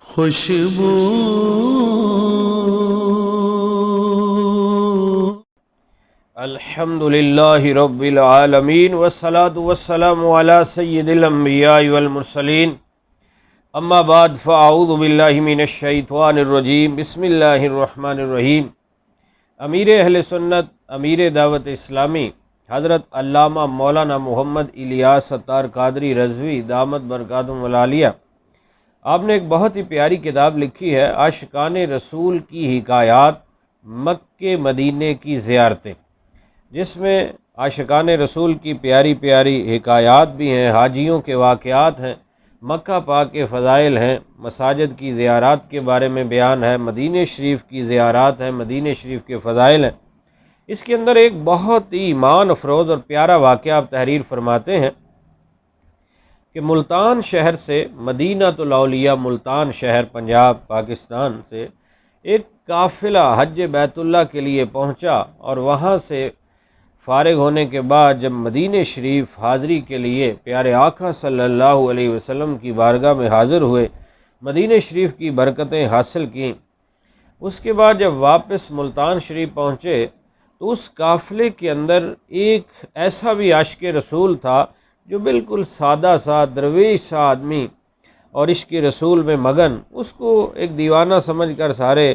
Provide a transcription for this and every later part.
خوشبو الحمد للہ رب العالمین والصلاة والسلام علی سید الانبیاء والمرسلین اما بعد فاعوذ باللہ من الشیطان الرجیم بسم اللہ الرحمن الرحیم۔ امیر اہل سنت، امیر دعوت اسلامی حضرت علامہ مولانا محمد الیاس ستار قادری رضوی دامت برکاتہم العالیہ، آپ نے ایک بہت ہی پیاری کتاب لکھی ہے، عاشقان رسول کی حکایات، مکے مدینے کی زیارتیں، جس میں عاشقان رسول کی پیاری پیاری حکایات بھی ہیں، حاجیوں کے واقعات ہیں، مکہ پاک کے فضائل ہیں، مساجد کی زیارات کے بارے میں بیان ہے، مدینہ شریف کی زیارات ہیں، مدینہ شریف کے فضائل ہیں۔ اس کے اندر ایک بہت ہی ایمان افروز اور پیارا واقعہ آپ تحریر فرماتے ہیں کہ ملتان شہر سے، مدینہ الاولیاء ملتان شہر پنجاب پاکستان سے ایک قافلہ حج بیت اللہ کے لیے پہنچا، اور وہاں سے فارغ ہونے کے بعد جب مدینہ شریف حاضری کے لیے پیارے آقا صلی اللہ علیہ وسلم کی بارگاہ میں حاضر ہوئے، مدینہ شریف کی برکتیں حاصل کیں، اس کے بعد جب واپس ملتان شریف پہنچے تو اس قافلے کے اندر ایک ایسا بھی عاشق رسول تھا جو بالکل سادہ سا درویش سا آدمی اور عشق رسول میں مگن، اس کو ایک دیوانہ سمجھ کر سارے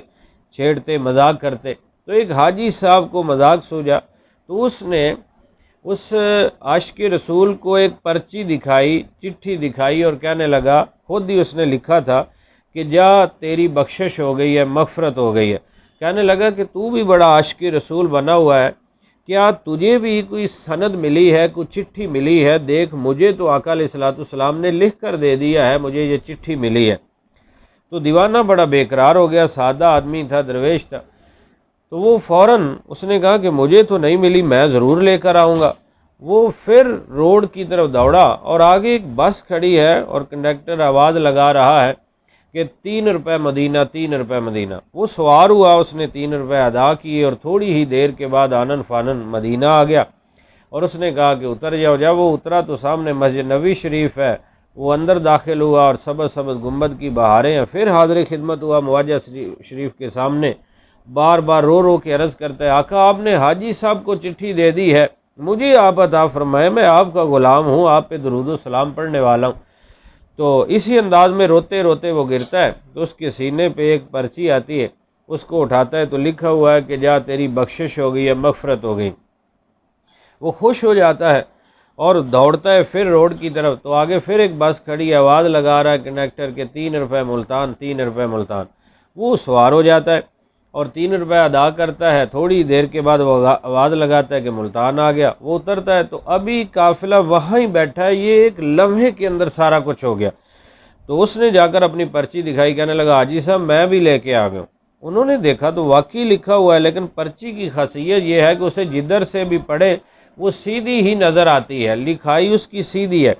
چھیڑتے مذاق کرتے۔ تو ایک حاجی صاحب کو مذاق سوجا، تو اس نے اس عاشق رسول کو ایک پرچی دکھائی، چٹھی دکھائی، اور کہنے لگا، خود ہی اس نے لکھا تھا کہ جا تیری بخشش ہو گئی ہے، مغفرت ہو گئی ہے۔ کہنے لگا کہ تو بھی بڑا عاشق رسول بنا ہوا ہے، کیا تجھے بھی کوئی سند ملی ہے، کوئی چٹھی ملی ہے؟ دیکھ، مجھے تو آقا علیہ الصلوۃ والسلام نے لکھ کر دے دیا ہے، مجھے یہ چٹھی ملی ہے۔ تو دیوانہ بڑا بے قرار ہو گیا، سادہ آدمی تھا، درویش تھا، تو وہ فوراً اس نے کہا کہ مجھے تو نہیں ملی، میں ضرور لے کر آؤں گا۔ وہ پھر روڈ کی طرف دوڑا، اور آگے ایک بس کھڑی ہے اور کنڈکٹر آواز لگا رہا ہے کہ 3 روپے مدینہ، 3 روپے مدینہ۔ وہ سوار ہوا، اس نے 3 روپے ادا کیے، اور تھوڑی ہی دیر کے بعد آنن فانن مدینہ آ گیا، اور اس نے کہا کہ اتر جاؤ۔ جب وہ اترا تو سامنے مسجد نبوی شریف ہے، وہ اندر داخل ہوا، اور سبز سبز گنبد کی بہاریں ہیں۔ پھر حاضر خدمت ہوا مواجہ شریف کے سامنے، بار بار رو رو کے عرض کرتا ہے، آقا آپ نے حاجی صاحب کو چٹھی دے دی ہے، مجھے آپ عطا فرمائے، میں آپ کا غلام ہوں، آپ پہ درود و سلام پڑھنے والا ہوں۔ تو اسی انداز میں روتے روتے وہ گرتا ہے، تو اس کے سینے پہ ایک پرچی آتی ہے، اس کو اٹھاتا ہے تو لکھا ہوا ہے کہ جا تیری بخشش ہو گئی ہے، مغفرت ہو گئی۔ وہ خوش ہو جاتا ہے اور دوڑتا ہے پھر روڈ کی طرف، تو آگے پھر ایک بس کھڑی ہے، آواز لگا رہا ہے کنڈکٹر کے 3 روپے ملتان، 3 روپے ملتان۔ وہ سوار ہو جاتا ہے اور 3 روپے ادا کرتا ہے۔ تھوڑی دیر کے بعد وہ آواز لگاتا ہے کہ ملتان آ گیا۔ وہ اترتا ہے تو ابھی قافلہ وہاں ہی بیٹھا ہے، یہ ایک لمحے کے اندر سارا کچھ ہو گیا۔ تو اس نے جا کر اپنی پرچی دکھائی، کہنے لگا، حاجی صاحب میں بھی لے کے آ گیا ہوں۔ انہوں نے دیکھا تو واقعی لکھا ہوا ہے، لیکن پرچی کی خاصیت یہ ہے کہ اسے جدھر سے بھی پڑھے وہ سیدھی ہی نظر آتی ہے، لکھائی اس کی سیدھی ہے۔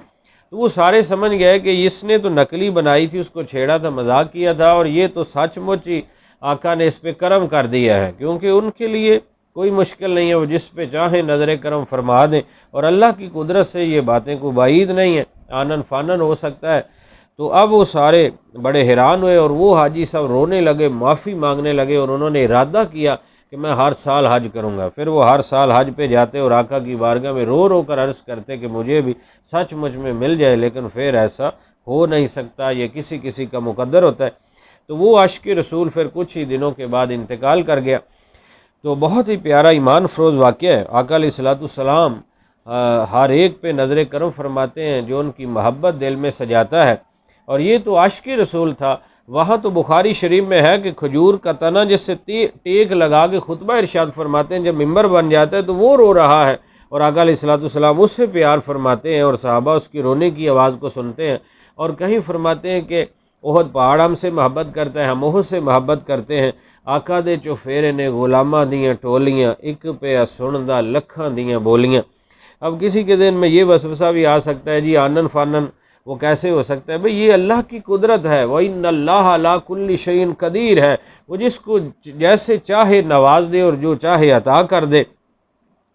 تو وہ سارے سمجھ گئے کہ اس نے تو نقلی بنائی تھی، اس کو چھیڑا تھا، مذاق کیا تھا، اور یہ تو سچ مچ ہی آقا نے اس پہ کرم کر دیا ہے، کیونکہ ان کے لیے کوئی مشکل نہیں ہے، وہ جس پہ چاہیں نظر کرم فرما دیں، اور اللہ کی قدرت سے یہ باتیں کوئی بعید نہیں ہیں، آنن فانن ہو سکتا ہے۔ تو اب وہ سارے بڑے حیران ہوئے، اور وہ حاجی صاحب رونے لگے، معافی مانگنے لگے، اور انہوں نے ارادہ کیا کہ میں ہر سال حج کروں گا۔ پھر وہ ہر سال حج پہ جاتے اور آقا کی بارگاہ میں رو رو کر عرض کرتے کہ مجھے بھی سچ مچ میں مل جائے، لیکن پھر ایسا ہو نہیں سکتا، یہ کسی کسی کا مقدر ہوتا ہے۔ تو وہ عاشق رسول پھر کچھ ہی دنوں کے بعد انتقال کر گیا۔ تو بہت ہی پیارا ایمان افروز واقعہ ہے۔ آقا علیہ الصلوۃ والسلام ہر ایک پہ نظر کرم فرماتے ہیں جو ان کی محبت دل میں سجاتا ہے، اور یہ تو عاشق رسول تھا۔ وہاں تو بخاری شریف میں ہے کہ کھجور کا تنا جس سے ٹیک لگا کے خطبہ ارشاد فرماتے ہیں، جب ممبر بن جاتا ہے تو وہ رو رہا ہے، اور آقا علیہ الصلوۃ والسلام اس سے پیار فرماتے ہیں، اور صحابہ اس کی رونے کی آواز کو سنتے ہیں، اور کہیں فرماتے ہیں کہ احد پہاڑ ہم سے محبت کرتا ہے، ہم احد سے محبت کرتے ہیں، آقا دے چوفیرے نے غلاماں دیاں ٹولیاں، ایک پہ سندا لکھاں دیاں بولیاں۔ اب کسی کے ذہن میں یہ وسوسہ بھی آ سکتا ہے، جی آنن فانن وہ کیسے ہو سکتا ہے؟ بھئی یہ اللہ کی قدرت ہے، وَإِنَّ اللَّهَ عَلَىٰ كُلِّ شَيْءٍ قدیر ہے، وہ جس کو جیسے چاہے نواز دے اور جو چاہے عطا کر دے۔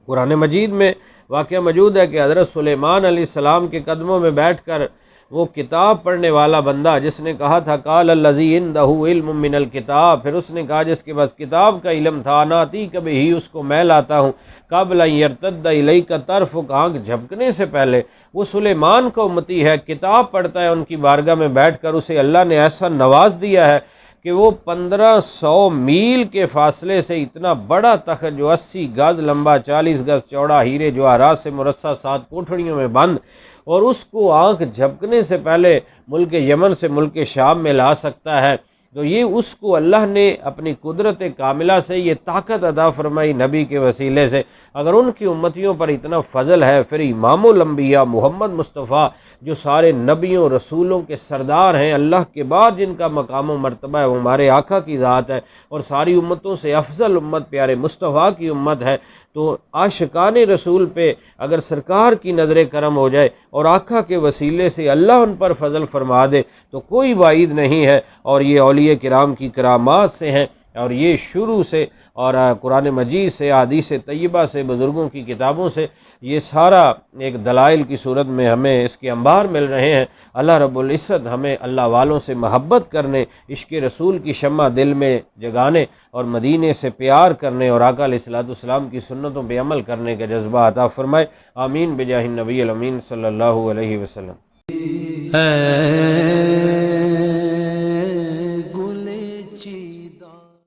قرآن مجید میں واقعہ موجود ہے کہ حضرت سلیمان علیہ السلام کے قدموں میں بیٹھ کر وہ کتاب پڑھنے والا بندہ جس نے کہا تھا قال الذی عندہ علم من الکتاب، پھر اس نے کہا جس کے پاس کتاب کا علم تھا، آتی کبھی ہی اس کو میں لاتا ہوں قبل ان یرتد الیک طرفک، آنکھ جھپکنے سے پہلے۔ وہ سلیمان کا امتی ہے، کتاب پڑھتا ہے ان کی بارگاہ میں بیٹھ کر، اسے اللہ نے ایسا نواز دیا ہے کہ وہ 1500 میل کے فاصلے سے اتنا بڑا تخت جو 80 گز لمبا 40 گز چوڑا، ہیرے جواہرات سے مرصع 7 کوٹھڑیوں میں بند، اور اس کو آنکھ جھپکنے سے پہلے ملک یمن سے ملک شام میں لا سکتا ہے۔ تو یہ اس کو اللہ نے اپنی قدرت کاملہ سے یہ طاقت عطا فرمائی نبی کے وسیلے سے۔ اگر ان کی امتیوں پر اتنا فضل ہے، پھر امام الانبیاء محمد مصطفیٰ جو سارے نبیوں رسولوں کے سردار ہیں، اللہ کے بعد جن کا مقام و مرتبہ ہے وہ ہمارے آقا کی ذات ہے، اور ساری امتوں سے افضل امت پیارے مصطفیٰ کی امت ہے۔ تو عاشقان رسول پہ اگر سرکار کی نظر کرم ہو جائے اور آقا کے وسیلے سے اللہ ان پر فضل فرما دے تو کوئی بعید نہیں ہے، اور یہ اولیاء کرام کی کرامات سے ہیں، اور یہ شروع سے اور قرآن مجید سے، احادیث طیبہ سے، بزرگوں کی کتابوں سے یہ سارا ایک دلائل کی صورت میں ہمیں اس کے انبار مل رہے ہیں۔ اللہ رب العزت ہمیں اللہ والوں سے محبت کرنے، عشق رسول کی شمع دل میں جگانے، اور مدینے سے پیار کرنے، اور آقا علیہ الصلوۃ والسلام کی سنتوں پہ عمل کرنے کا جذبہ عطا فرمائے۔ آمین بجاہ النبی الامین صلی اللہ علیہ وسلم۔